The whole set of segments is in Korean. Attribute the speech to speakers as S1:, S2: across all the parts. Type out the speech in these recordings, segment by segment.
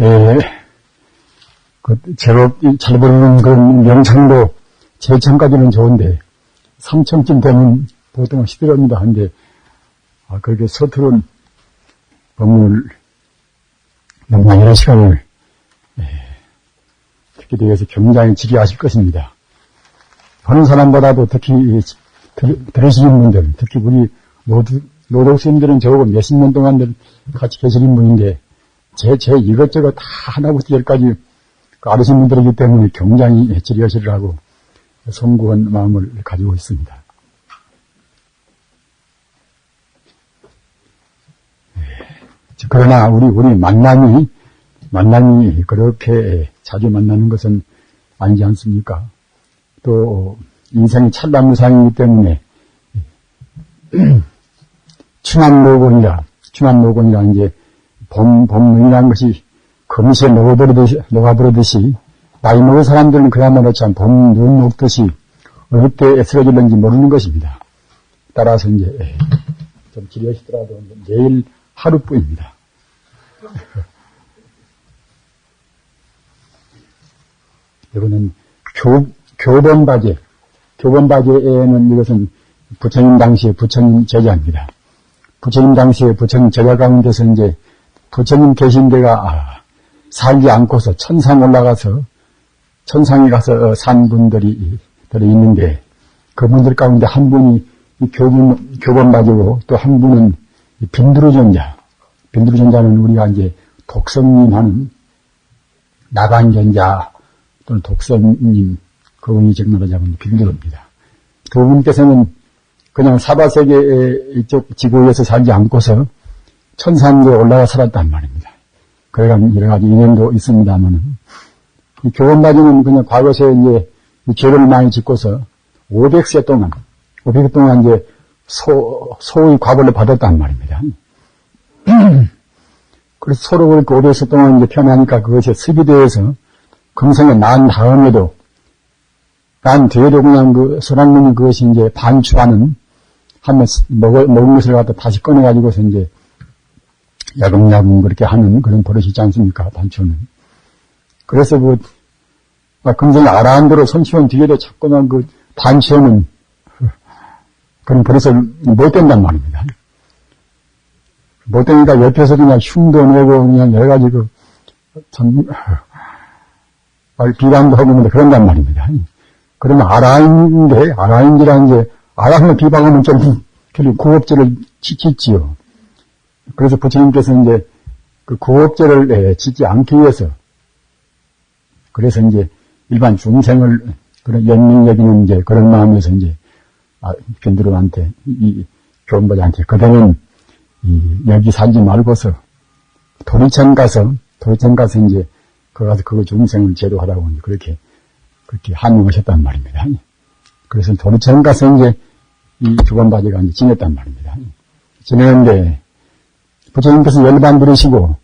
S1: 예, 제법 잘 부르는 그런 명창도 제창까지는 좋은데, 3청쯤 되면 보통 시들합니다. 한데, 그렇게 서투른 법문을 너무나 이런 시간을 듣게 되어서 굉장히 지리하실 것입니다. 보는 사람보다도 특히 들으시는 분들, 특히 우리 노독스님들은 저하고 몇십 년 동안 같이 계시는 분인데, 제 이것저것 다 하나부터 열까지 아르신 분들이기 때문에 굉장히 지리하시라고 송구한 마음을 가지고 있습니다. 그러나 우리 만남이 그렇게 자주 만나는 것은 아니지 않습니까? 또 인생이 찰나무상이기 때문에 충암노곤이라 이제 봄눈이라는 것이 금세 녹아버리듯이 나이 먹은 사람들은 그야말로 참 봄눈 녹듯이 어느 때 쓰러질는지 모르는 것입니다. 따라서 이제 좀 지려시더라도 내일 하루뿐입니다. 이거는 교본바제에는 이것은 부처님 당시의 부처님 제자입니다. 부처님 당시의 부처님 제자 가운데서 이제 부처님 계신 데가 살지 않고서 천상에 가서 산 분들이 있는데, 그분들 가운데 한 분이 교본바제고 또 한 분은 빈두르전자는 우리가 이제 독성님 하는 나간전자 또는 독성님, 그분이 적나라자면 빈두르입니다. 그분께서는 그냥 사바세계 이쪽 지구에서 살지 않고서 천상에 올라가 살았단 말입니다. 그래가 여러 가지 인연도 있습니다만은, 이 교본바제는 그냥 과거에 이제 죄를 많이 짓고서 500세 동안 이제 소의 과벌을 받았단 말입니다. 그래서 서로 그렇게 500세 동안 이제 태어나니까 그것이 습이 되어서 금생에 난 뒤에도 그냥 소랑문이 그것이 이제 반추하는, 하면 먹은 것을 갖다 다시 꺼내가지고서 이제 야금야금 그렇게 하는 그런 버릇이 있지 않습니까? 반추는. 그래서 금생에 아라한대로 손치원 뒤에도 자꾸만 반추는 그런 버릇을 못 된단 말입니다. 못 되니까 옆에서 그냥 흉도 내고 그냥 여러 가지 비방도 하고 그런단 말입니다. 그러면 아라인지라 이제 아라하면 비방하면 좀 구업죄를 짓지요. 그래서 부처님께서 이제 그 구업죄를 짓지 않기 위해서, 그래서 이제 일반 중생을 그런 연민 여기는 이제 그런 마음에서 이제 빈두르한테 이 교본바제한테 그대는 여기 살지 말고서 도리천 가서 이제 가서 그거 중생을 제도하라고 이제 그렇게 한명하셨단 말입니다. 그래서 도리천 가서 이제 이 교본바제가 이제 지냈단 말입니다. 지내는데 부처님께서 열반 들으시고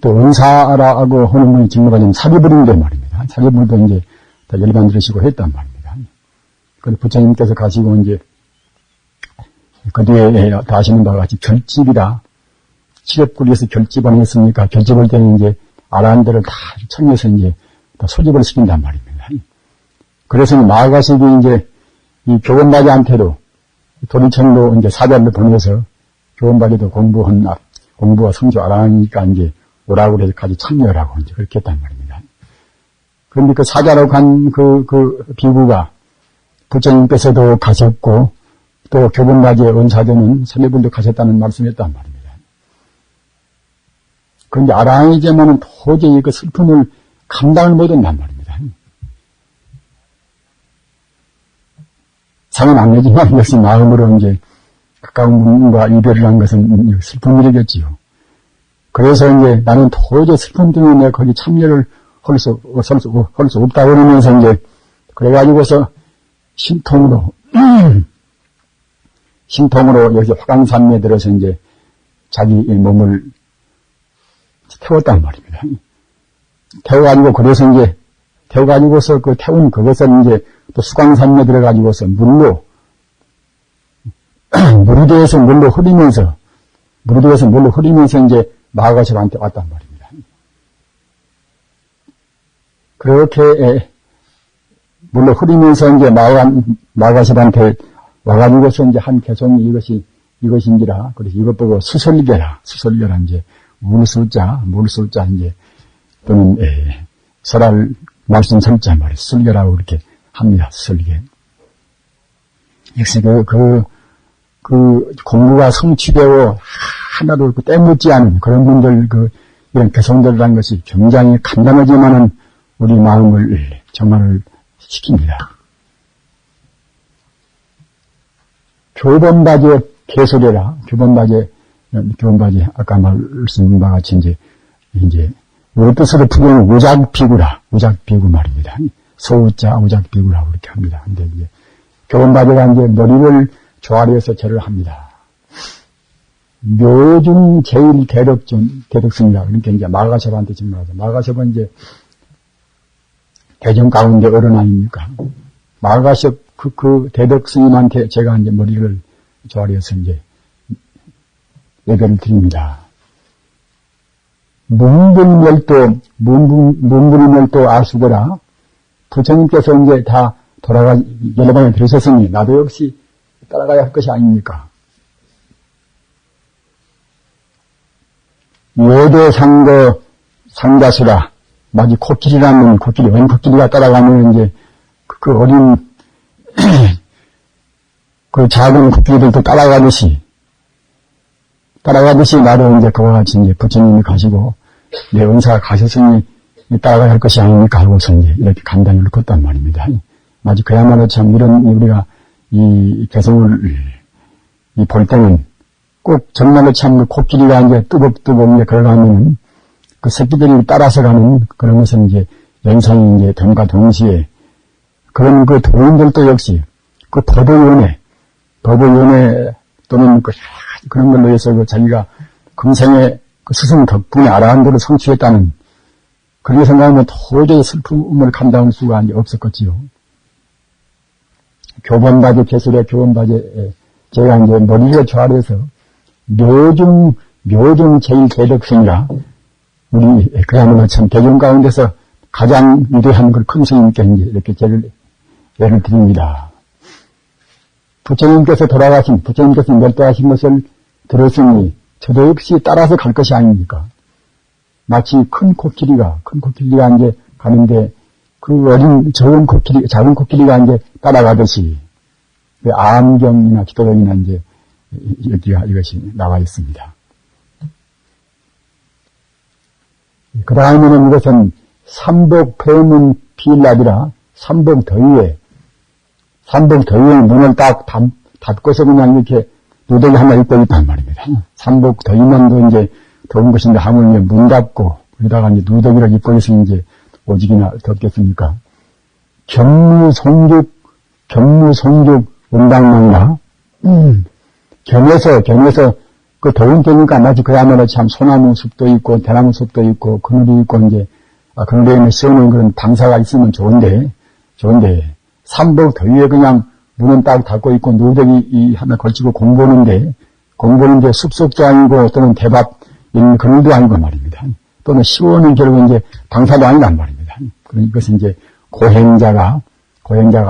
S1: 또 은사라고 하는 분이 직무가지고 사리부린데 말입니다. 사리부리도 이제 다 열반 들으시고 했단 말입니다. 그래서 부처님께서 가시고 이제 그 뒤에 다 아시는 바와 같이 결집이다. 칠엽구리에서 결집을 했으니까 결집할 때는 이제 아라한들을 다 청해서 이제 다 소집을 시킨단 말입니다. 그래서 마가식이 이제 이 교본바제한테도 도리천도 이제 사자를 보내서 교본바제도 공부와 성주 아라하니까 이제 오라고 그래서 같이 참여하라고 이제 그렇게 했단 말입니다. 그런데 그 사자로 간 그 비구가 부처님께서도 가셨고 또 교본바제 은사되는 선배분도 가셨다는 말씀했단 말입니다. 그런데 아라하이제만은 도저히 그 슬픔을 감당을 못한단 말입니다. 상은 안 내지만 역시 마음으로 이제 가까운 분과 이별을 한 것은 슬픈 일이겠지요. 그래서 이제 나는 도저히 슬픔 때문에 내가 거기 참여를 할 수 없다고 그러면서 이제 그래가지고서 신통으로 여기서 화강산매에 들어서 이제 자기 몸을 태웠단 말입니다. 태워가지고서 그 태운 그것을 이제 또 수강산매에 들어가지고서 물이 되어서 물로 흐리면서 이제 마가시한테 왔단 말입니다. 그렇게, 물론 흐리면서 이제 마가십한테 와가지고서 이제 한 개송이 이것인지라, 그래서 이것 보고 수설계라, 이제, 물술자, 이제, 또는, 설할 말씀 설자 말이에요. 수설계라고 이렇게 합니다, 수설계. 역시 공부가 성취되고 하나도 때묻지 않은 그런 분들, 이런 개성들이라는 것이 굉장히 간단하지만은 우리 마음을 정말 시킵니다. 교본바지의 개소리라, 교본바지, 아까 말씀드린 바와 같이 이제, 우리 뜻으로 풀면 우작비구 말입니다. 소우자 우작비구라고 이렇게 합니다. 근데 이제, 교본바지가 이제 머리를 조아려서 절을 합니다. 묘중 제일 대덕승이라, 그러니까 이제 마가섭한테 질문하죠. 마가섭은 이제, 대전 가운데 어른 아닙니까? 마가섭 그 대덕스님한테 제가 이제 머리를 조아려서 이제 예배를 드립니다. 문불멸도 아수거라. 부처님께서 이제 다 여러 번에 들으셨으니 나도 역시 따라가야 할 것이 아닙니까? 요대상거 상자수라. 마치 웬 코끼리가 따라가면 이제 그 어린 그 작은 코끼리들도 따라가듯이 나도 이제 그와 같이 이제 부처님이 가시고 내 은사가 가셨으니 따라가야 할 것이 아닙니까 하고서 이제 이렇게 간단히 걷단 말입니다. 마치 그야말로 참 이런 우리가 이 개성을 볼 때는 꼭 정말로 참 코끼리가 이제 뚜벅뚜벅 이제 걸어가면은 그 새끼들이 따라서 가는 그런 것은 이제 연상이 이제 됨과 동시에 그런 그 도인들도 역시 그 법의원회 또는 그런 걸로 해서 자기가 금생에 그 스승 덕분에 아라한도를 성취했다는 그렇게 생각하면 도저히 슬픔을 감당할 수가 없었겠지요. 교본바지 개술의 교본바지에 제가 이제 머리를 조아려서 묘중 제일 대덕승이라 우리 그야말로 참 대중 가운데서 가장 위대한 그 큰 스님께 이제 이렇게 예를 드립니다. 부처님께서 멸도하신 것을 들었으니 저도 역시 따라서 갈 것이 아닙니까? 마치 큰 코끼리가 이제 가는데 그 작은 코끼리가 이제 따라가듯이 그 암경이나 기도경이나 이제 이것이 나와 있습니다. 그 다음에는 이것은 삼복패문 필랍이라 삼복더위에 문을 딱 닫고서 그냥 이렇게 누더기 하나 입고 있단 말입니다. 삼복더위만도 이제 더운 것인데 하물며 문 닫고 거기다가 이제 누더기를 입고 있으니 이제 오직이나 덥겠습니까? 겸무송죽 운당망이라 겸해서 그 더운 때니까 마치 그야말로 참 소나무 숲도 있고 대나무 숲도 있고 그늘이 있고 이제 그늘에 있는 시원한 그런 방사가 있으면 좋은데 삼복 더위에 그냥 문은 딱 닫고 있고 누더기 하나 걸치고 공부하는데 숲속도 아니고 또는 대밭 있는 그늘도 아니고 말입니다. 또는 시원한 결국 이제 방사도 아니란 말입니다. 그러니까 이것은 이제 고행자가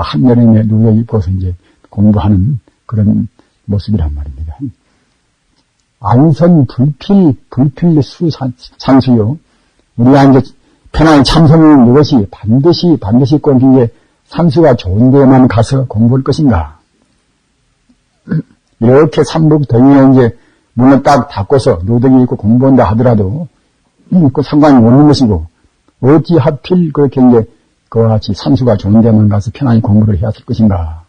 S1: 한여름에 누더기 입고서 이제 공부하는 그런 모습이란 말입니다. 안선 불필 상수요. 우리가 이제 편안히 참선하는 이것이 반드시 꼭 이제 산수가 좋은 데만 가서 공부할 것인가. 이렇게 삼복 더위에 이제 문을 딱 닫고서 누더기 입고 공부한다 하더라도 그 상관이 없는 것이고 어찌 하필 그렇게 이제 그와 같이 산수가 좋은 데만 가서 편안히 공부를 해야 할 것인가.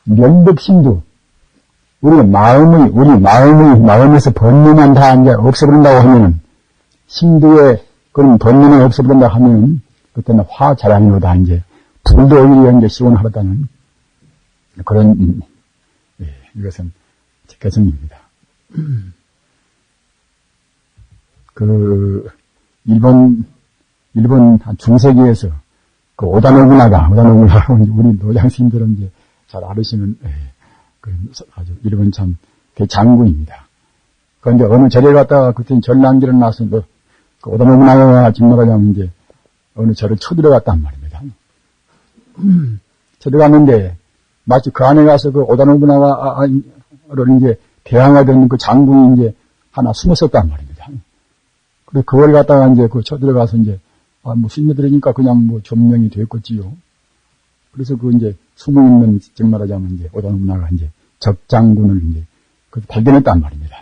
S1: 면덕심도 우리 마음에서 번뇌만 다 이제 없애버린다고 하면은, 심두에 그런 번뇌만 없애버린다고 하면은, 그때는 화자랑이로다 이제, 불도 오히려 이제 시원하다는 그런, 이것은 개성입니다. 일본 중세기에서 그 오다노부나가 우리 노장스님들은 이제 잘 알으시는, 아주 일본 참 대장군입니다. 그런데 어느 절에 갔다가 그때 전랑길을 나서 그 오다노부나가가 직무하자면 이제 어느 절을 쳐들어갔단 말입니다. 쳐들어갔는데 마치 그 안에 가서 그 오다노부나가를 이제 대항하던 그 장군이 이제 하나 숨었었단 말입니다. 그래서 그걸 갖다가 이제 그 쳐들어가서 이제 뭐 스며들으니까 그냥 뭐 점령이 됐겠지요. 그래서 그 이제 숨어있는, 즉 말하자면 이제 오다노부나가 이제 적장군을 이제 그 발견했단 말입니다.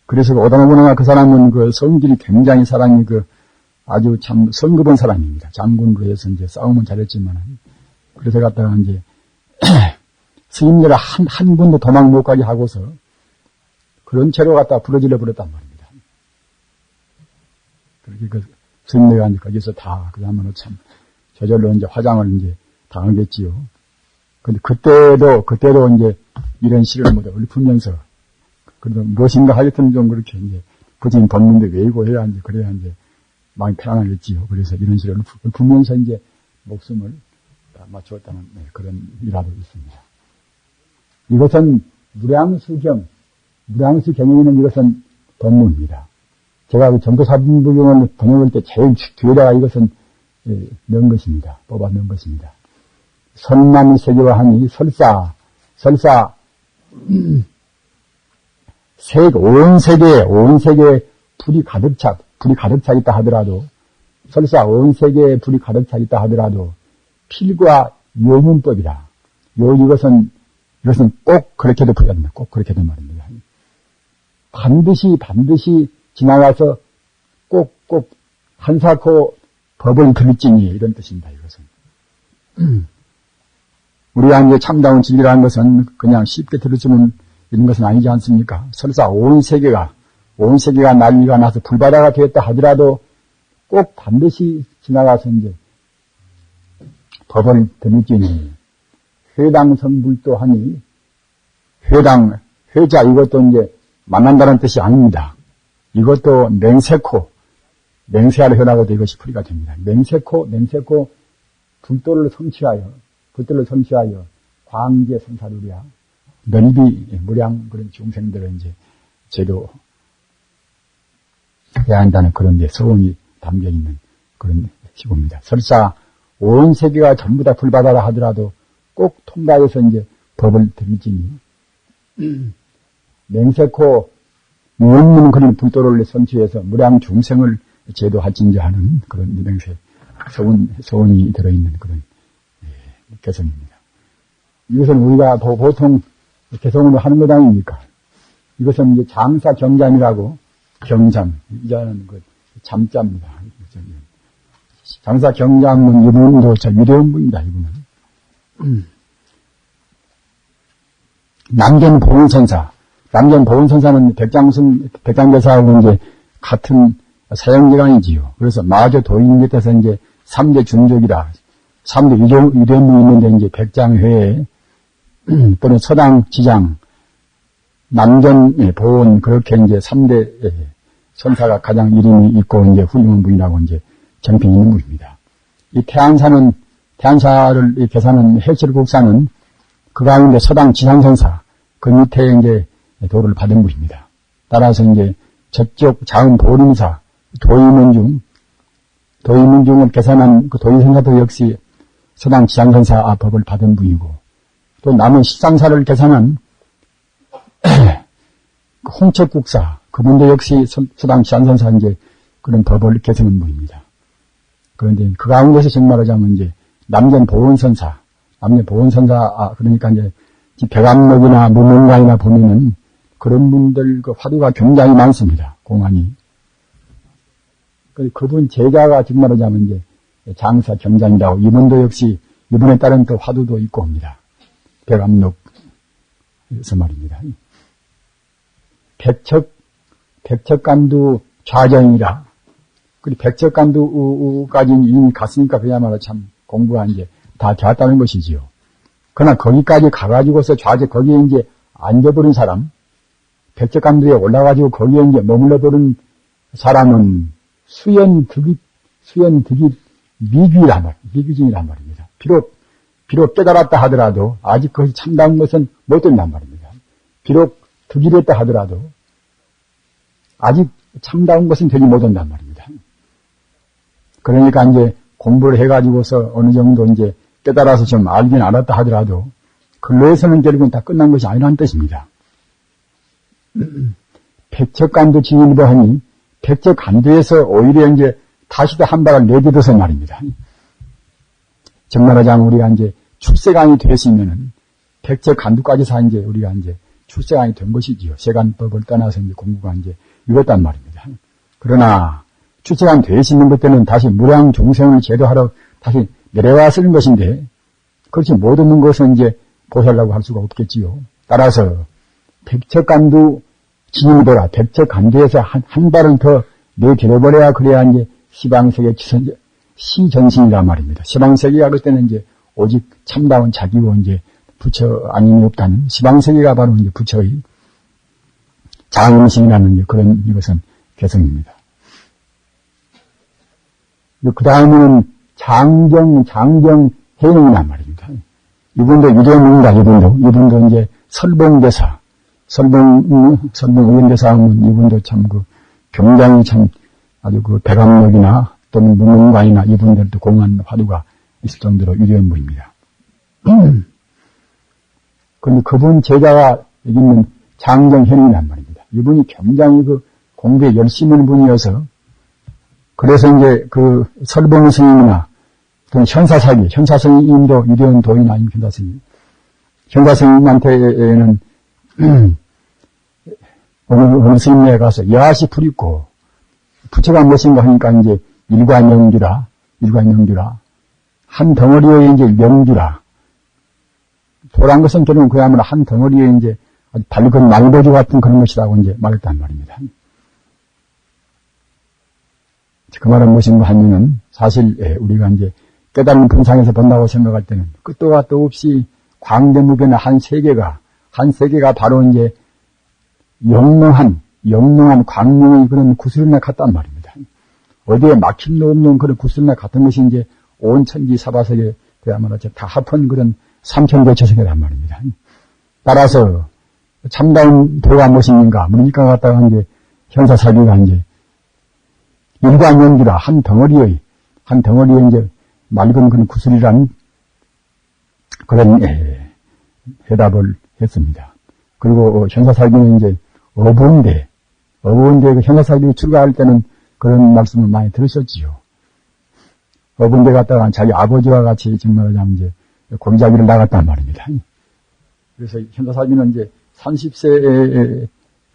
S1: 그래서 그 오다노부나가 그 사람은 그 성질이 굉장히 사람이 그 아주 참 성급한 사람입니다. 장군으로 해서 이제 싸움은 잘했지만, 그래서 갖다가 이제 스님들 한 분도 도망 못 가게 하고서 그런 채로 갖다 부러질러 버렸단 말입니다. 그렇게 그 스님네가 이제 거기서 다 그야말로 참 저절로 이제 화장을 이제 당하겠지요. 근데 그때도 이제 이런 시를 뭐 읊으면서 그래도 무엇인가 하여튼 좀 그렇게 이제 부처님 법문도 외우고 해야 이제 그래야 이제 마음이 편안하겠지요. 그래서 이런 시를 읊으면서 이제 목숨을 다 맞추었다는 그런 일화도 있습니다. 이것은 무량수경에는 이것은 법문입니다. 제가 그 전도사분부경을 번역할 때 제일 뒤에다가 이것은 넣은 것입니다. 뽑아 넣은 것입니다. 선만세계와 하니 설사 온 세계에 불이 가득 차 있다 하더라도, 설사 온 세계에 불이 가득 차 있다 하더라도 필과 요문법이다. 이것은 꼭 그렇게도 부여합니다. 꼭 그렇게도 말입니다. 반드시 지나가서 꼭 한사코 법을 들을지니, 이런 뜻입니다. 이것은 우리가 이제 참다운 진리라는 것은 그냥 쉽게 들었으면 이런 것은 아니지 않습니까? 설사 온 세계가 난리가 나서 불바다가 되었다 하더라도 꼭 반드시 지나가서 이제 법을 들을지니, 회당성불도 하니, 회자 이것도 이제 만난다는 뜻이 아닙니다. 이것도 맹세하려 하라고도 이것이 풀이가 됩니다. 맹세코 불도를 성취하여 광제 성사루리야 넓이 무량 그런 중생들을 이제 제도 해야 한다는 그런 데 서원이 담겨 있는 그런 시고입니다. 설사 온 세계가 전부 다 불바다라 하더라도 꼭 통과해서 이제 법을 들을지니, 맹세코 무언문 그런 불도를 성취해서 무량 중생을 제도할진자 하는 그런 맹세 서원이 들어있는 그런 개성입니다. 이것은 우리가 보통 개성으로 하는 것 아닙니까? 이것은 이제 장사 경잠이라고, 경잠, 이자는 그 잠자입니다. 장사 경잠은 이분도 참 위대한 분입니다. 이분은 남견보은선사는 백장대사하고 이제 같은 사형기간이지요. 그래서 마저 도인 밑에서 이제 3대 준족이라 3대 유대문이 있는데 이제 백장회 또는 서당 지장 남견 보은 그렇게 이제 3대 선사가 가장 이름이 있고 이제 훌륭한 분이라고 이제 정평이 있는 분입니다. 이 태안사를 계산한 해철국사는 그 가운데 서당 지상선사 그 밑에 이제 도를 받은 분입니다. 따라서 이제 저쪽 자은 보림사 도의문중을 계산한 그 도의선사도 역시 서당 지상선사 법을 받은 분이고, 또 남은 십상사를 계산한 홍척국사 그분도 역시 서당 지상선사 이제 그런 법을 개정한 분입니다. 그런데 그 가운데서 정말하자면 이제 남견보은선사 그러니까 이제 백암록이나 무문가이나 보면은 그런 분들 그 화두가 굉장히 많습니다. 공안이. 그분 제자가 정말하자면 이제 장사 경장이라고, 이분도 역시 이분에 따른 또 화두도 있고 옵니다. 백암록에서 말입니다. 백척간두 좌정이라. 그리고 백척간두까지 이미 갔으니까 그야말로 참 공부가 이제 다 되었다는 것이지요. 그러나 거기까지 가가지고서 거기에 이제 앉아버린 사람, 백척간두에 올라가지고 거기에 이제 머물러버린 사람은 수연득이 미귀중이란 말입니다. 비록 깨달았다 하더라도 아직 그것이 참다운 것은 못 된단 말입니다. 비록 득이랬다 하더라도 아직 참다운 것은 되지 못한단 말입니다. 그러니까 이제 공부를 해가지고서 어느 정도 이제 깨달아서 좀 알긴 알았다 하더라도 근로에서는 결국은 다 끝난 것이 아니라는 뜻입니다. 백척간도 진일보하니 백척간도에서 오히려 이제 다시 또 한 발을 내딛어서 말입니다. 정말하자면 우리가 이제 출세간이 됐으면은 백척간도까지서 이제 우리가 이제 출세간이 된 것이지요. 세간법을 떠나서 이제 공부가 이제 이뤘단 말입니다. 그러나 출세간 되시는 것 때는 다시 무량 중생을 제도하러 다시 내려와 쓰는 것인데 그렇지 못하는 것은 이제 보살라고 할 수가 없겠지요. 따라서 백척간도 진입보라 백척간도에서 한 발을 더 내밀어버려야 그래야 이제 시방세계 시전신이란 말입니다. 시방세계가 그럴 때는 이제 오직 참다운 자기고 이제 부처 아님이 없다는 시방세계가 바로 이제 부처의 장음신이라는 그런 이것은 개성입니다. 그 다음에는 장정해능이란 말입니다. 이분도 유대문이다, 이분도 이제 설봉대사, 설봉의원대사 하면 이분도 참 굉장히 참 아주 대감력이나 또는 문문관이나 이분들도 공한 화두가 있을 정도로 유대한 분입니다. 그런데 그분 제자가 여기 있는 장정현이란 말입니다. 이분이 굉장히 공부에 열심히 있는 분이어서 그래서 이제 설봉 스님이나 또는 현사 스님도 유대한 도인 아닌 현사 스님. 현사 스님한테는 어느 스님네 가서 여하시 부리고 부처가 무엇인가 하니까 이제 일관영주라 한 덩어리에 이제 명주라 도란 것은 결국은 그야말로 한 덩어리에 이제 밝은 말보주 같은 그런 것이라고 이제 말했단 말입니다. 그 말은 무엇인가 하면은 사실 우리가 이제 깨달은 분상에서 본다고 생각할 때는 끝도 갓도 없이 광대무변의 한 세계가 바로 이제 영롱한 광명의 그런 구슬이나 같단 말입니다. 어디에 막힘도 없는 그런 구슬이나 같은 것이 이제 온 천지 사바세계 그야말로 다 합한 그런 삼천대처세계란 말입니다. 따라서 참다운 도가 무엇인가 그러니까 갖다가 이제 현사사기가 이제 일관연기라 한 덩어리에 이제 맑은 그런 구슬이란 그런 해답을 했습니다. 그리고 현사사기는 이제 어부인데 그 현사사기 출가할 때는 그런 말씀을 많이 들으셨지요. 어부인데 갔다가 자기 아버지와 같이 정말하자면 이제 공자기를 나갔단 말입니다. 그래서 현사사기는 이제 30세에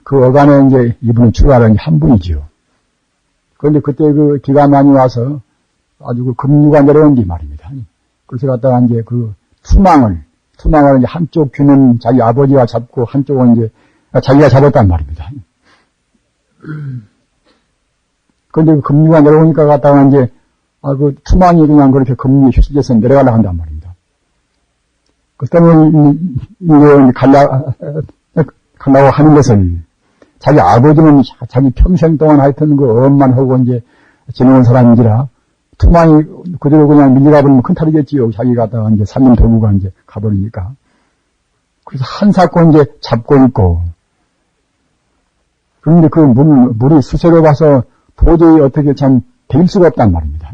S1: 그 어간에 이제 이분은 출가를 한 분이지요. 그런데 그때 비가 많이 와서 아주 급류가 내려온 게 말입니다. 그래서 갔다가 이제 투망을 이제 한쪽 귀는 자기 아버지가 잡고 한쪽은 이제 자기가 잡았단 말입니다. 그런데 급류가 내려오니까 갔다가 이제 투망이 그냥 그렇게 급류에 휩쓸려서 내려가려고 한단 말입니다. 그 때문에 이거 가려고 하는 것을 자기 아버지는 자기 평생 동안 하여튼 엄만 하고 이제 지내온 사람인지라 투망이 그대로 그냥 밀려가버리면 큰 탈이겠지요. 자기가 갖다가 이제 살림 도구가 이제 가버리니까. 그래서 한 사건 이제 잡고 있고. 그런데 물이 수세로 가서 도저히 어떻게 참 될 수가 없단 말입니다.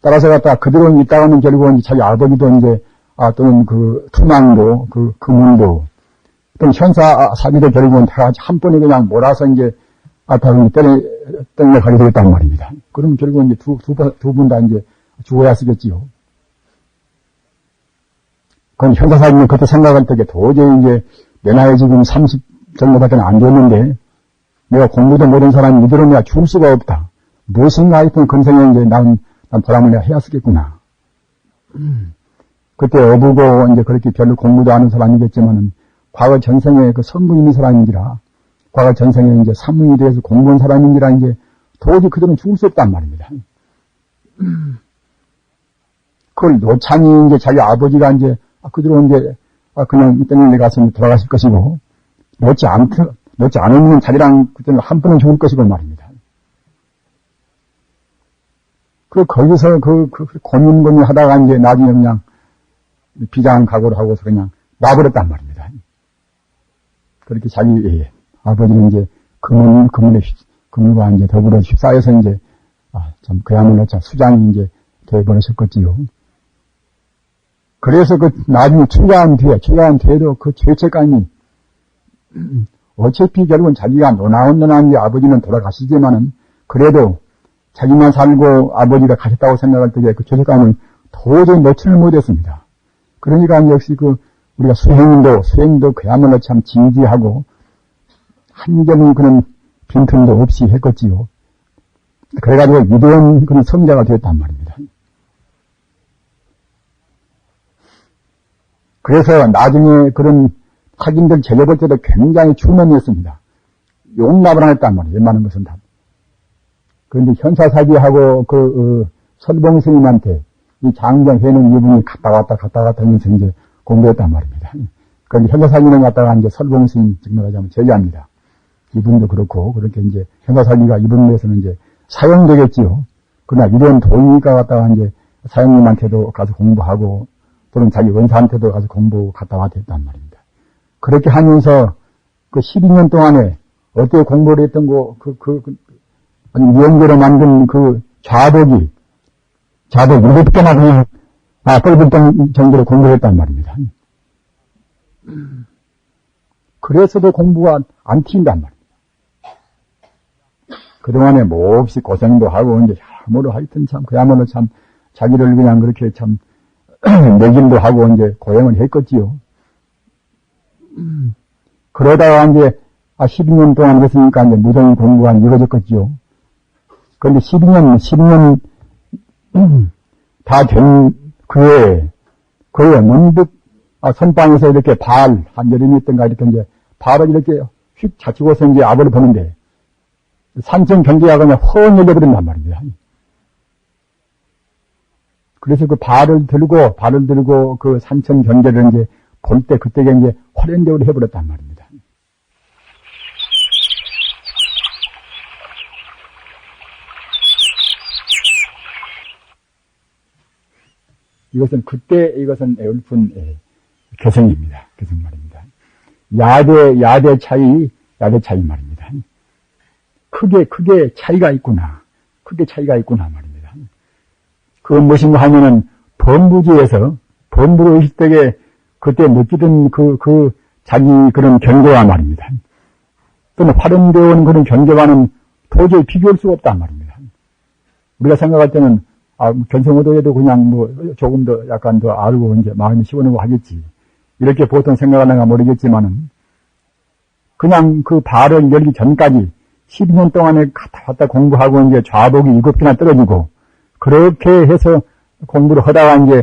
S1: 따라서 갖다가 그대로 있다가는 결국은 자기 아버지도 이제, 또는 투망도, 물도, 또는 현사사기도 결국은 다 같이 한 번에 그냥 몰아서 이제, 때려 가게 되겠단 말입니다. 그러면 결국은 이제 두 분 다 이제 죽어야 쓰겠지요. 그건 현사사기는 그때 생각할 때 도저히 이제 내 나이 지금 30 정도밖에 안 됐는데, 내가 공부도 못한 사람이 이대로 내가 죽을 수가 없다. 무엇인가 하여튼 근생에 이제 난 보람을 내가 해야 쓰겠구나. 그때 어부고 이제 그렇게 별로 공부도 안 하는 사람이겠지만은 과거 전생에 성분 있는 사람인지라 과거 전생에 이제 산문이 돼서 공부한 사람인지라 이제 도저히 그들은 죽을 수 없단 말입니다. 그걸 노창이 이제 자기 아버지가 이제 그대로 이제 그냥 땡내 가서 돌아가실 것이고 놓지 않으면 자기랑 그때는 한 번은 죽을 것이고 말입니다. 거기서 고민 하다가 이제 나중에 그냥 비장 각오를 하고서 그냥 놔버렸단 말입니다. 그렇게 자기 아버지는 이제 그물과 이제 더불어 쌓여서 이제, 참, 그야말로 참 수장이 이제 되어버렸었겠지요. 그래서 나중에 출가한 뒤에도 그 죄책감이, 어차피 결국은 자기가 노나운노나한 아버지는 돌아가시지만은, 그래도 자기만 살고 아버지가 가셨다고 생각할 때에 그 죄책감을 도저히 놓지를 못했습니다. 그러니까 역시 우리가 수행도 그야말로 참 진지하고, 한 점의 그런 빈틈도 없이 했겠지요. 그래가지고 위대한 그런 성자가 되었단 말입니다. 그래서 나중에 그런 학인들 제려볼 때도 굉장히 추문했습니다. 용납을 안 했단 말이에요. 웬만한 것은 다. 그런데 현사사기하고 설봉 스님한테 이 장정회는 이분이 갔다 갔다 하면서 이제 공부했단 말입니다. 그런데 현사사기는 갔다가 이제 설봉 스님 증명하자면 제기합니다. 이분도 그렇고, 그렇게 이제 현사사기가 이분에서는 이제 사용되겠지요. 그러나 이런 도인이가 갔다가 이제 사형님한테도 가서 공부하고, 또는 자기 원사한테도 가서 공부 갔다 왔다 했단 말입니다. 그렇게 하면서 그 12년 동안에 어떻게 공부를 했던 미연계로 만든 좌복이 7개나 그냥, 뻘불덩 정도로 공부를 했단 말입니다. 그래서도 공부가 안 튄단 말입니다. 그동안에 몹시 고생도 하고, 이제, 여러모로 하여튼 참, 그야말로 참, 자기를 그냥 그렇게 참, 내길도 하고, 이제, 고행을 했겠지요. 그러다가 이제, 12년 동안 했으니까 이제 무성히 공부가 이루어졌겠지요. 그런데 12년 다 된 그에 문득, 선방에서 이렇게 한 여름이 있던가 이렇게 이제, 발을 이렇게 휙 자치고서 이제 앞을 보는데, 산청 경계가 그냥 훤 열려버린단 말입니다. 그래서 발을 들고 그 산청 경계를 이제 볼 때 그때가 이제 화련대우로 해버렸단 말입니다. 이것은 애울픈 개성입니다. 개성 말입니다. 야대 차이 말입니다. 크게 차이가 있구나. 말입니다. 그건 무엇인가 하면은, 범부로 있을 때에 그때 느끼던 자기 그런 경계와 말입니다. 또는 화련되어 온 그런 경계와는 도저히 비교할 수가 없단 말입니다. 우리가 생각할 때는, 견성어도에도 그냥 조금 더 약간 더 알고 이제 마음이 시원하고 하겠지. 이렇게 보통 생각하는가 모르겠지만은, 그냥 그 발을 열기 전까지 12년 동안에 갔다 공부하고 이제 좌복이 7개나 떨어지고, 그렇게 해서 공부를 하다가 이제,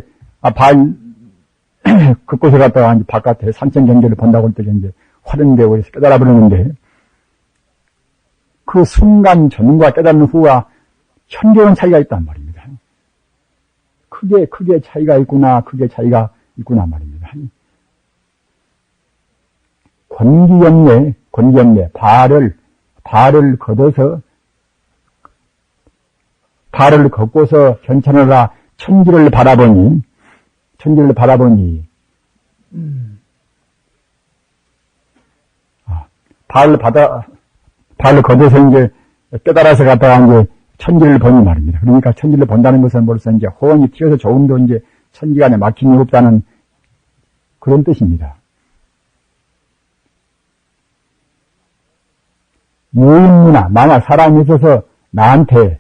S1: 그곳에 갔다가 이제 바깥에 산청 경계를 본다고 할 때 이제 화련되고 해서 깨달아 버리는데, 그 순간 전과 깨닫는 후와 현저한 차이가 있단 말입니다. 크게 차이가 있구나 말입니다. 권기염례, 발을 걷고서 견천하라 천지를 바라보니, 발을 걷어서 이제 깨달아서 갔다가 이제 천지를 보니 말입니다. 그러니까 천지를 본다는 것은 벌써 이제 호언이 튀어서 조금도 이제 천지가 안에 막힘이 없다는 그런 뜻입니다. 유인문화, 만약 사람이 있어서 나한테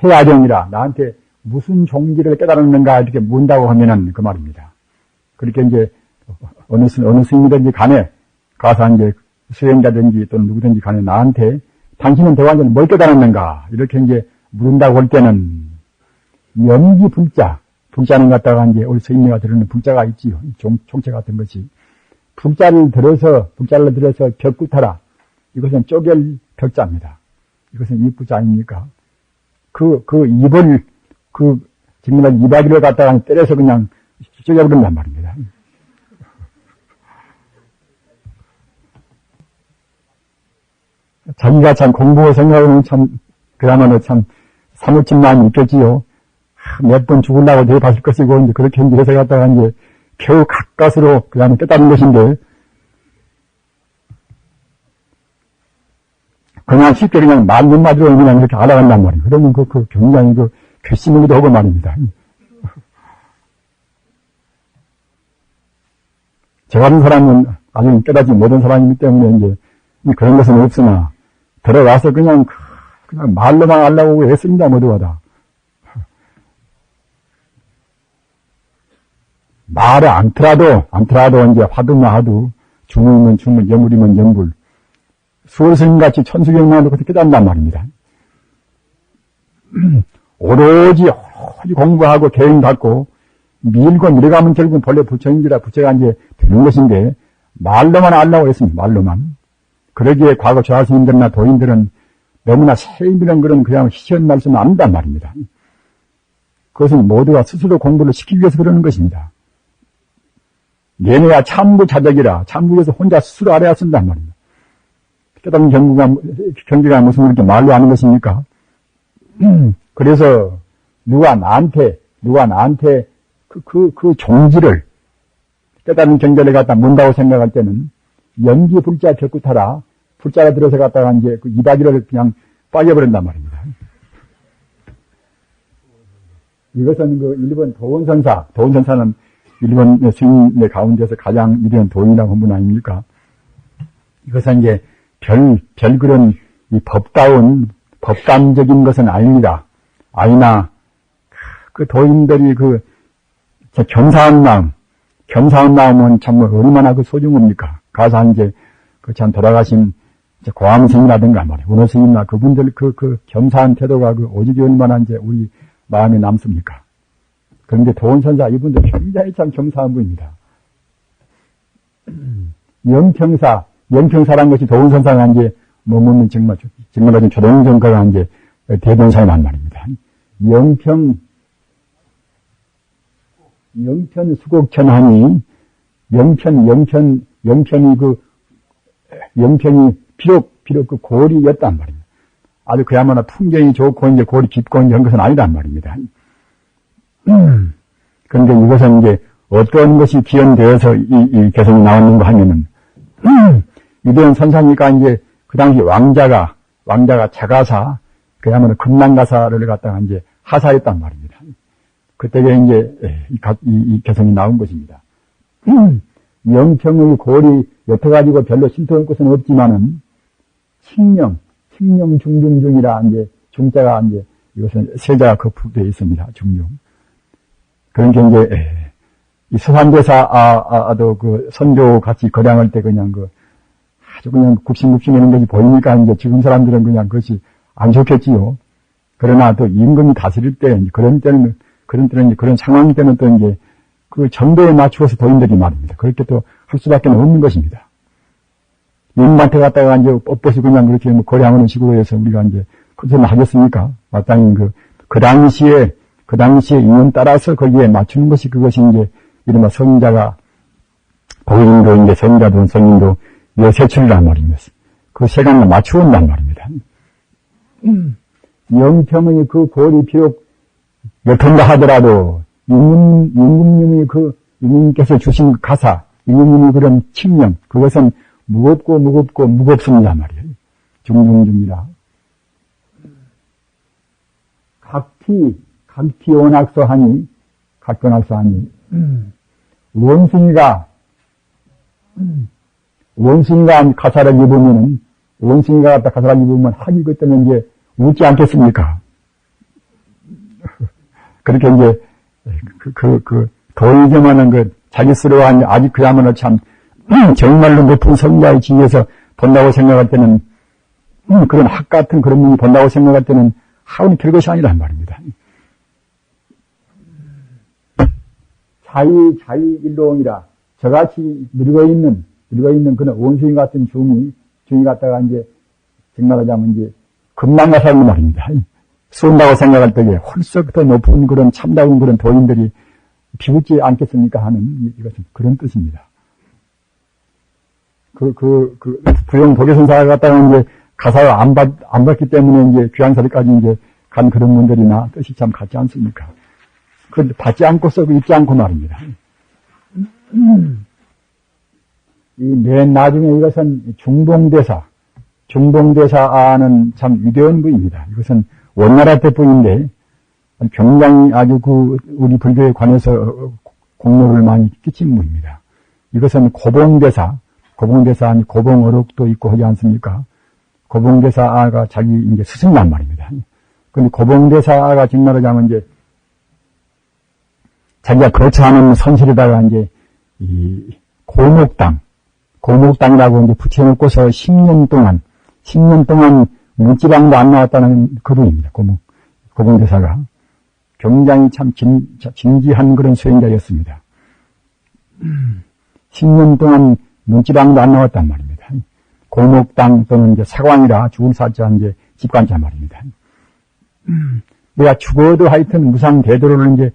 S1: 해야정이라, 나한테 무슨 종기를 깨달았는가 이렇게 묻는다고 하면은 그 말입니다. 그렇게 이제 어느 스님이든지 간에 가서 이제 수행자든지 또는 누구든지 간에 나한테 당신은 대관절 뭘 깨달았는가 이렇게 이제 물은다고 할 때는 염기 불자는 갖다가 이제 우리 스님네가 들으는 불자가 있지요. 총체 같은 것이 불자를 들어서 벽구타라. 이것은 쪼갤 벽자입니다. 이것은 입구자 아닙니까? 정말 이바지를 갖다가 때려서 그냥 쪼개버린단 말입니다. 자기가 참 공부 생각하면 참, 그야말로 참, 사무친 마음이 있겠지요. 몇 번 죽으려고 대봤을 것이고, 이제 그렇게 해서 갖다가 이제 겨우 가까스로 그야말로 깨닫는 것인데, 그냥 쉽게 그냥 말 한마디로 그냥 이렇게 알아간단 말이에요. 그러면 굉장히 괘씸하기도 하고 말입니다. 저 같은 사람은 아직 깨닫지 못한 사람이기 때문에 이제 그런 것은 없으나 들어가서 그냥 말로만 하려고 애씁니다, 모두가 다. 말을 않더라도 이제 화두만 하도 중물이면 중물, 여물이면 여물. 수월스님같이 천수경만으로 그렇게 깨닫는단 말입니다. 오로지 공부하고 계획 갖고 밀고 밀어가면 결국은 본래 부처인지라 부처가 이제 되는 것인데 말로만 하려고 했습니다. 말로만. 그러기에 과거 조화스님들이나 도인들은 너무나 세밀한 그런 그냥 희시한 말씀을 안 한단 말입니다. 그것은 모두가 스스로 공부를 시키기 위해서 그러는 것입니다. 얘네야 참부 자적이라 참부에서 혼자 스스로 알아야 쓴단 말입니다. 깨달은 경계가 무슨 그렇게 말로 하는 것입니까? 그래서 누가 나한테 그 종지를 깨달은 경계를 갖다 문다고 생각할 때는 연기 불자 벽구타라 불자가 들어서 갖다가 이제 그 이바지를 그냥 빠져버린단 말입니다. 이것은 일본 도원선사는 일본 스님의 가운데서 가장 위대한 도인이라고 한 분 아닙니까? 이것은 이제 별 그런 법감적인 것은 아닙니다. 아니나 그 도인들이 겸사한 마음은 참 얼마나 소중합니까? 가서 이제 참 돌아가신 고암 스님이라든가 말이에요. 운호 스님이나 그분들 겸사한 태도가 오직이 얼마나 이제 우리 마음에 남습니까? 그런데 도원선사 이분들 굉장히 참 겸사한 분입니다. 영평사란 것이 도원선사가 이제 머무는 정말 아주 초동정가가 이제 대변사란 말입니다. 영편 수곡천하니 영편이 비록 그 고리였단 말입니다. 아주 그야말로 풍경이 좋고 이제 고리 깊고 이런 것은 아니란 말입니다. 그런데 이것은 이제 어떤 것이 기원되어서 이 개성이 나왔는가 하면은 유대원 선사니까 이제 그 당시 왕자가 자가사 그야말로 금난가사를 갖다가 이제 하사했단 말입니다. 그때가 이제 이 개성이 나온 것입니다. 영평의 골이 옅어가지고 별로 신통할 것은 없지만은 칭령 중중중이라 이제 중자가 이제 이것은 세자가 거푸되어 있습니다. 중중. 그러니까 이제 이 서산대사도 선조 같이 거량할 때 그냥 아주 그냥 굽신굽신하는 것이 보이니까 이제 지금 사람들은 그냥 그것이 안 좋겠지요. 그러나 또 임금이 다스릴 때 그런 때는 이제 그런 상황 때는 또 이제 그 정도에 맞추어서 도인들이 말입니다. 그렇게 또 할 수밖에 없는 것입니다. 임금한테 갔다가 이제 뻣뻣이 그냥 그렇게 거량하는 식으로 해서 우리가 이제 그것을 하겠습니까? 마땅히 그 당시에 인연 따라서 거기에 맞추는 것이 그것이 이제 이른바 성자가 고인도 이제 성자도 성인도 여세출이란 말입니다. 그 세간을 맞추온단 말입니다. 영평의 그 골이 비록 옅은다 하더라도 임금님께서 주신 가사, 임금님의 그런 칙령, 그것은 무겁습니다 말이에요. 중중중이라. 각티 원학서하니, 원숭이가 가사를 입으면은, 원숭이가 가사를 입으면 하기 그때는 이제 웃지 않겠습니까? 그렇게 이제, 도의점하는 자기스러워한 아직 그야말로 참, 정말로 높은 성자의 지위에서 본다고 생각할 때는, 그런 학 같은 그런 분이 본다고 생각할 때는 하우니 별것이 아니란 말입니다. 자의일로옹이라 저같이 늙어 있는 그런 원숭이 같은 중이 갖다가 이제 정말하자면 이제 금방가사는 말입니다. 쏜다고 생각할 때에 헐썩 더 높은 그런 참다운 그런 도인들이 비웃지 않겠습니까 하는 이것은 그런 뜻입니다. 부영 도계선사가 갖다가 이제 가사를 안 받기 때문에 이제 귀향사리까지 이제 간 그런 분들이나 뜻이 참 같지 않습니까? 그런데 받지 않고서 잊지 않고 말입니다. 이 맨 나중에 이것은 중봉대사, 중봉대사는 참 위대한 부입니다. 이것은 원나라 때뿐인데 굉장히 아주 우리 불교에 관해서 공로를 많이 끼친 분입니다. 이것은 고봉대사 아니 고봉어록도 있고 하지 않습니까? 고봉대사가 자기 이제 스승란 말입니다. 그런데 고봉대사가 정말하자면 이제 자기가 거처하는 선실에다가 이제 이 고목당이라고 이제 붙여놓고서 10년 동안 문지방도 안 나왔다는 그분입니다. 고봉대사가 굉장히 참 진지한 그런 수행자였습니다. 10년 동안 문지방도 안 나왔단 말입니다. 고목당 또는 이제 사광이라 죽을 사자 이제 집관자 말입니다. 내가 죽어도 하여튼 무상대도를 이제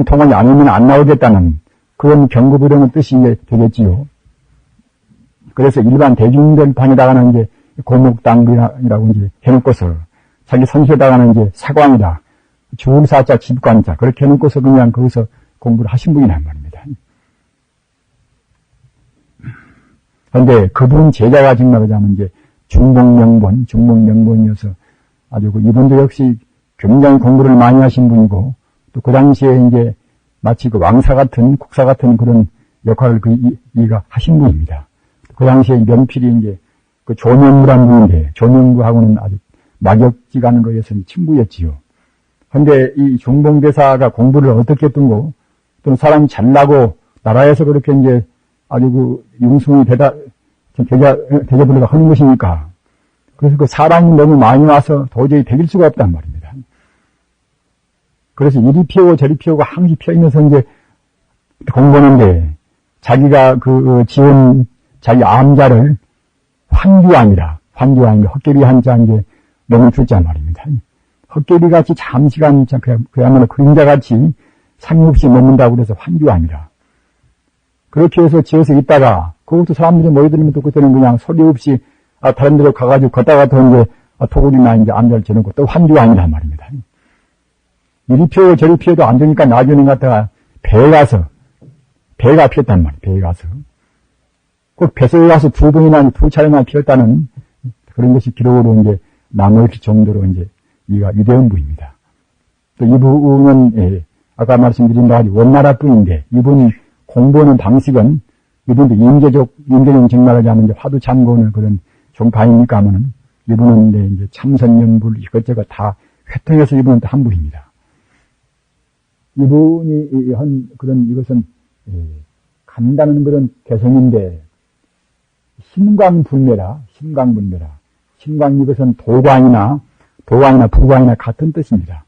S1: 통하지 않으면 안 나오겠다는 그런 경고부령의 뜻이 이제 되겠지요. 그래서 일반 대중들 방에다가는 이제 고목당이라고 이제 해놓고서 자기 선수에다가는 이제 사광이다, 죽을 사자 집관자 그렇게 해놓고서 그냥 거기서 공부를 하신 분이란 말입니다. 그런데 그분 제자가 정말 하자면 이제 중목명본이어서 아주 이분도 역시 굉장히 공부를 많이 하신 분이고 또 그 당시에 이제 마치 왕사 같은 국사 같은 그런 역할을 이가 하신 분입니다. 그 당시에 면필이 이제 조명부란 분인데 조명부하고는 아주 막역지간으로 해서 친구였지요. 그런데 이 중봉대사가 공부를 어떻게 했던고 또는 사람이 잘나고 나라에서 그렇게 이제 아주 융숭이 대접을 하는 것이니까 그래서 사람이 너무 많이 와서 도저히 되길 수가 없단 말입니다. 그래서 이리 피우고 저리 피우고 항시 피어있면서 이제 공부하는데 자기가 지은 자기 암자를 환규암이라 헛개비 한자 이제 너무 줄자 말입니다. 헛개비 같이 잠시간 그야말로 그림자 같이 상륙없이 머문다고 그래서 환규암이라. 그렇게 해서 지어서 있다가 그것도 사람들이 모여들면 또 그때는 그냥 소리 없이 다른 데로 가가지고 걷다가 또 이제 토굴이나 이제 암자를 지어놓고 또 환규암이란 말입니다. 이리 피우고 저리 피워도 안 되니까 나중에 갔다가 배가 피었단 말이에요. 배에 가서. 꼭 배속에 가서 2번이나 2차례나 피었다는 그런 것이 기록으로 이제 남을 정도로 이제 이가 위대한 분입니다. 또 이분은 아까 말씀드린 바와 같이 원나라 분인데 이분이 공부하는 방식은 이분도 임계적 정말하자면 이제 화두 참고는 그런 종파이니까 하면은 이분은 이제 참선연불 이것저것 다 회통해서 이분은 또 한 분입니다. 이분이 한 그런 이것은 간다는 그런 개성인데 심광불매라. 심광 이것은 도광이나 불광이나 같은 뜻입니다.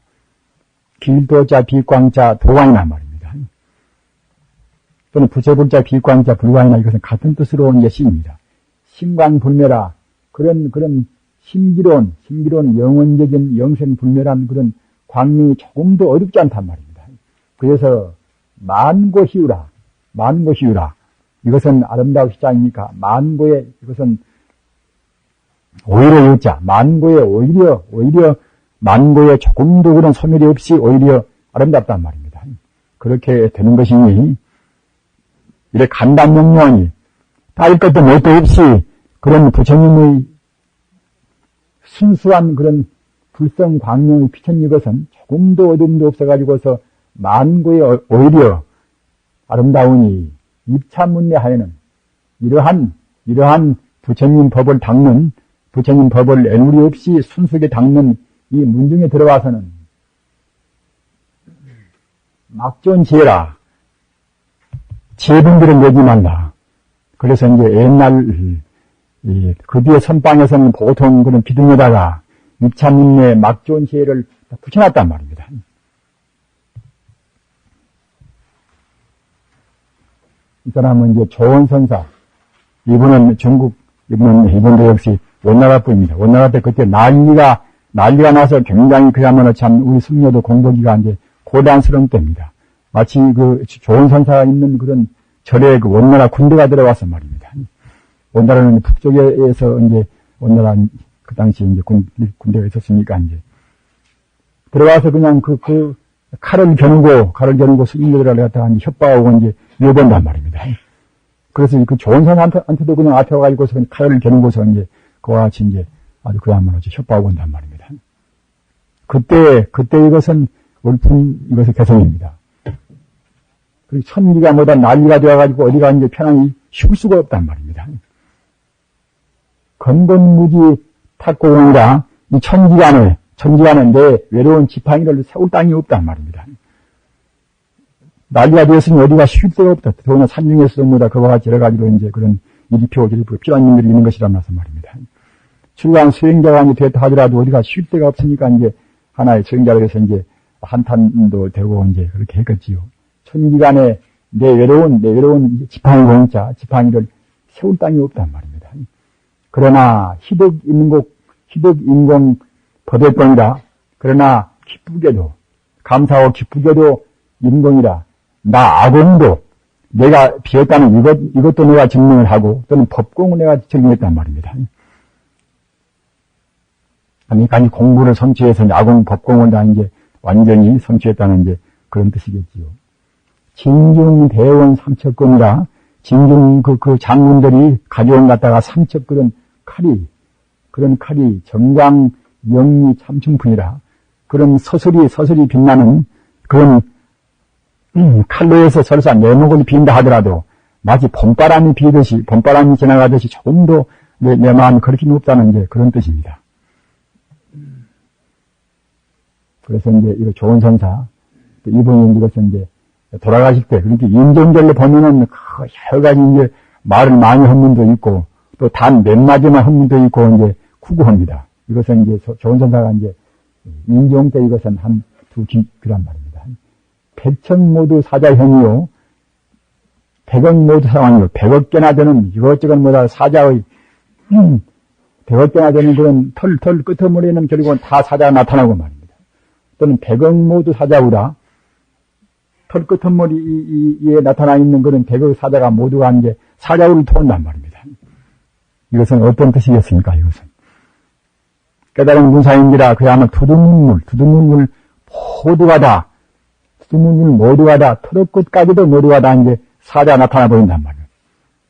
S1: 길도자 비광자 도광이나 말입니다. 또는 부처불자 비광자 불광이나 이것은 같은 뜻으로 온 것입니다. 심광불매라. 그런 신비로운 영원적인 영생불매란 그런 광명이 조금도 어렵지 않단 말입니다. 그래서 만고희유라. 이것은 아름다운 시장이니까 만고에 이것은 오히려 유자. 만고에 오히려 만고에 조금도 그런 소멸이 없이 오히려 아름답단 말입니다. 그렇게 되는 것이니 이래 간단명료하니 따질 것도 뭣도 없이 그런 부처님의 순수한 그런 불성광명의 비천 이것은 조금도 어둠도 없어가지고서 만고에 오히려 아름다우니 입참문내하에는 이러한 부처님 법을 닦는 부처님 법을 애누리 없이 순수하게 닦는 이 문중에 들어와서는 막존 지혜라. 지혜분들을 내지 말라. 그래서 이제 옛날 그 뒤에 선방에서는 보통 그런 기둥에다가 입참문내 막존 지혜를 붙여놨단 말입니다. 이 사람은 이제 조원선사. 이분은 이분도 역시 원나라 분입니다. 원나라 때 그때 난리가 나서 굉장히 그야말로 참 우리 승려도 공부하기가 이제 고단스러운 때입니다. 마치 조원선사가 있는 그런 절에 원나라 군대가 들어와서 말입니다. 원나라는 북쪽에서 이제 원나라 그 당시 이제 군대가 있었으니까 이제 들어와서 그냥 칼을 겨누고 스님들을 갖다가 협박하고 이제 위협한단 말입니다. 그래서 조원선한테도 그냥 앞에 와가지고서 칼을 겨누고서 이제 그와 같이 이제 아주 그야말로 협박하고 온단 말입니다. 그때 이것은 옳은 이것의 개성입니다. 그리고 천기가 뭐다 난리가 되어가지고 어디가 이제 편안히 쉴 수가 없단 말입니다. 건건무지 탁고공이라 이 천지간에 내 외로운 지팡이를 세울 땅이 없단 말입니다. 난리가 되었으니 어디가 쉴 데가 없다. 더구나 산중에서도 뭐다 그와 같이 여러 가지로 이제 그런 이리표 필요한 일들이 있는 것이라면서 말입니다. 출강 수행자가 이제 됐다 하더라도 어디가 쉴 데가 없으니까 이제 하나의 수행자로 해서 이제 한탄도 되고 이제 그렇게 했겠지요. 천지간에 내 외로운 지팡이를 세울 땅이 없단 말입니다. 그러나 희덕인공 법액공이라 그러나 기쁘게도 감사하고 기쁘게도 인공이라 나 아공도 내가 비었다는 이것도 내가 증명을 하고 또는 법공을 내가 증명했단 말입니다. 그러니까 공부를 성취해서 아공 법공을 다 이제 완전히 성취했다는 이제 그런 뜻이겠지요. 진중대원 삼척근이라 진중 그 장군들이 가져온 갖다가 삼척근은 그런 칼이 정광 영리 참충풍이라 그런 서슬이 빛나는 그런 칼로 해서 설사 내 목을 빈다 하더라도 마치 봄바람이 지나가듯이 조금도 내 마음이 그렇게 없다는 이제 그런 뜻입니다. 그래서 이제 이거 좋은 선사 이분은 이것을 이제 돌아가실 때 그렇게 인정절로 보면은 여러 가지 이제 말을 많이 한 분도 있고 또 단 몇 마디만 한 분도 있고 이제 구구합니다. 이것은 이제 좋은 선사가 이제 인종 때 이것은 한 두 기란 말입니다. 백천 모두 사자형이요. 100억 모두 사왕이요. 100억 개나 되는 이것저것 뭐다 사자의 100억 개나 되는 그런 털 끄트머리는 결국은 다 사자가 나타나고 말입니다. 또는 100억 모두 사자우라. 털 끄트머리에 나타나 있는 그런 100억 사자가 모두가 이제 사자우를 토한단 말입니다. 이것은 어떤 뜻이겠습니까? 이것은 깨달은 문사인지라 그야말로 두두문물 모두가 다 털 끝까지도 모두가 다 이제 사자 나타나 보인단 말이에요.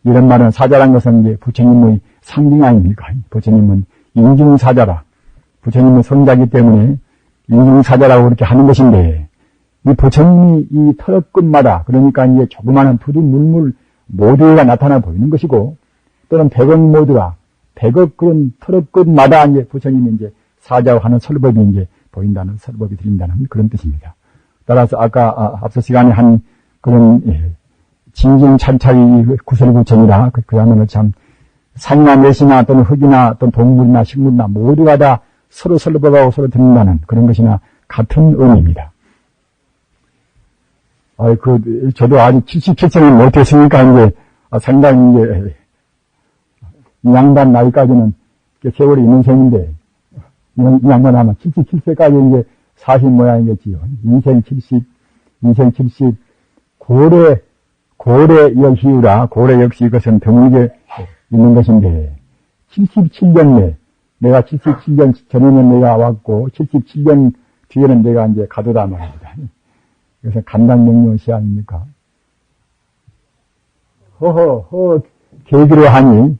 S1: 이런 말은 사자란 것은 이제 부처님의 상징 아닙니까? 부처님은 인중사자라. 부처님은 성자이기 때문에 인중사자라고 그렇게 하는 것인데, 이 부처님이 이 털 끝마다, 그러니까 이제 조그마한 두두물물 모두가 나타나 보이는 것이고, 또는 100억 모두가, 100억 그런 털 끝마다 이제 부처님이 이제 사자와 하는 설법이 이제 보인다는, 설법이 들린다는 그런 뜻입니다. 따라서 아까 앞서 시간에 한 그런 진중찬차의 구설부처니라 그야말로 참 산이나 맷이나 또는 흙이나 또는 동물이나 식물이나 모두가 다 서로 설법하고 서로 듣는다는 그런 것이나 같은 의미입니다. 저도 아직 77세는 못했으니까 이제 상당히 이제 양반 나이까지는 세월이 있는 셈인데 이 양반 아마 77세까지 이제 40 모양이겠지요. 인생 70, 고래 여희우라, 고래 역시 이것은 드물게 있는 것인데, 77년 내, 내가 77년 전에는 내가 왔고, 77년 뒤에는 내가 이제 가도다 말입니다. 그래서 간당명령시 아닙니까? 계기로 하니,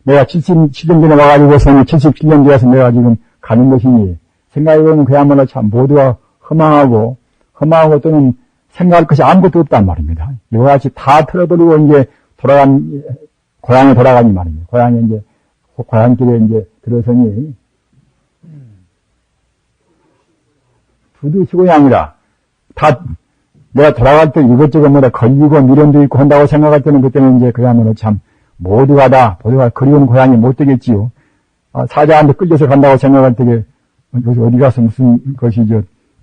S1: 내가 77년 전에 와가지고서는 77년 되어서 내가 지금 가는 것이니, 생각해보면 그야말로 참 모두가 허망하고 또는 생각할 것이 아무것도 없단 말입니다. 이와 같이 다 틀어버리고 이제 고향에 돌아가니 말입니다. 고향길에 이제 들어서니, 두두시고향이라, 내가 돌아갈 때 이것저것 걸리고 미련도 있고 한다고 생각할 때는 그때는 이제 그야말로 참 모두가 그리운 고향이 못 되겠지요. 사자한테 끌려서 간다고 생각할 때 여기 어디 가서 무슨 것이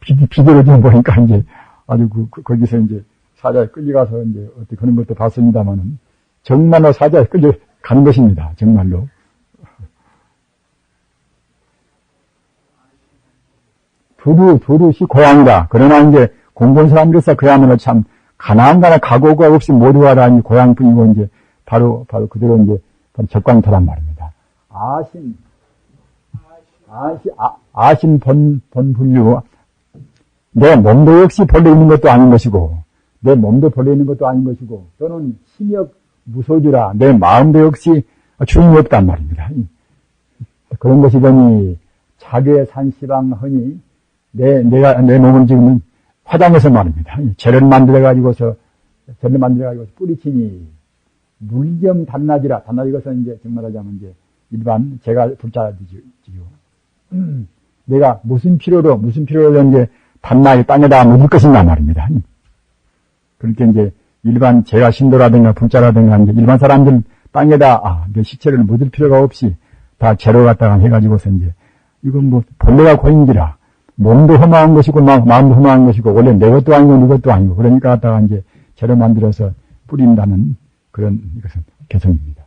S1: 비디오를 좀 보니까 이제 아주 거기서 이제 사자에 끌려가서 이제 어떻게 그런 것도 봤습니다만은 정말로 사자에 끌려가는 것입니다. 정말로. 두루시 고향이다. 그러나 이제 공부한 사람들에서 그야말로 참 가나안가나 각오가 없이 모두가 다 고향뿐이고 이제 바로 그대로 이제 바로 적광터란 말입니다. 아신 본분류. 내 몸도 역시 본래 있는 것도 아닌 것이고, 또는 심역 무소주라. 내 마음도 역시 주인이 없단 말입니다. 그런 것이더니 자괴 산시방허니 내 몸을 지금 화장해서 말입니다. 재를 만들어가지고서 뿌리치니 물겸 단낮이라. 단낮 것은 이제 정말하자면 이제 일반 제가 불자지요. 내가 무슨 필요로 이제 단낮에 땅에다 묻을 것인가 말입니다. 그렇게 이제 일반 제가 신도라든가 불자라든가 이제 일반 사람들 땅에다 내 시체를 묻을 필요가 없이 다 재로 갖다가 해가지고서 이제 이건 뭐 본래가 고인지라 몸도 험한 것이고 마음도 험한 것이고 원래 내 것도 아니고 네 것도 아니고 그러니까 갖다가 이제 재로 만들어서 뿌린다는 그런 이것은 개성입니다.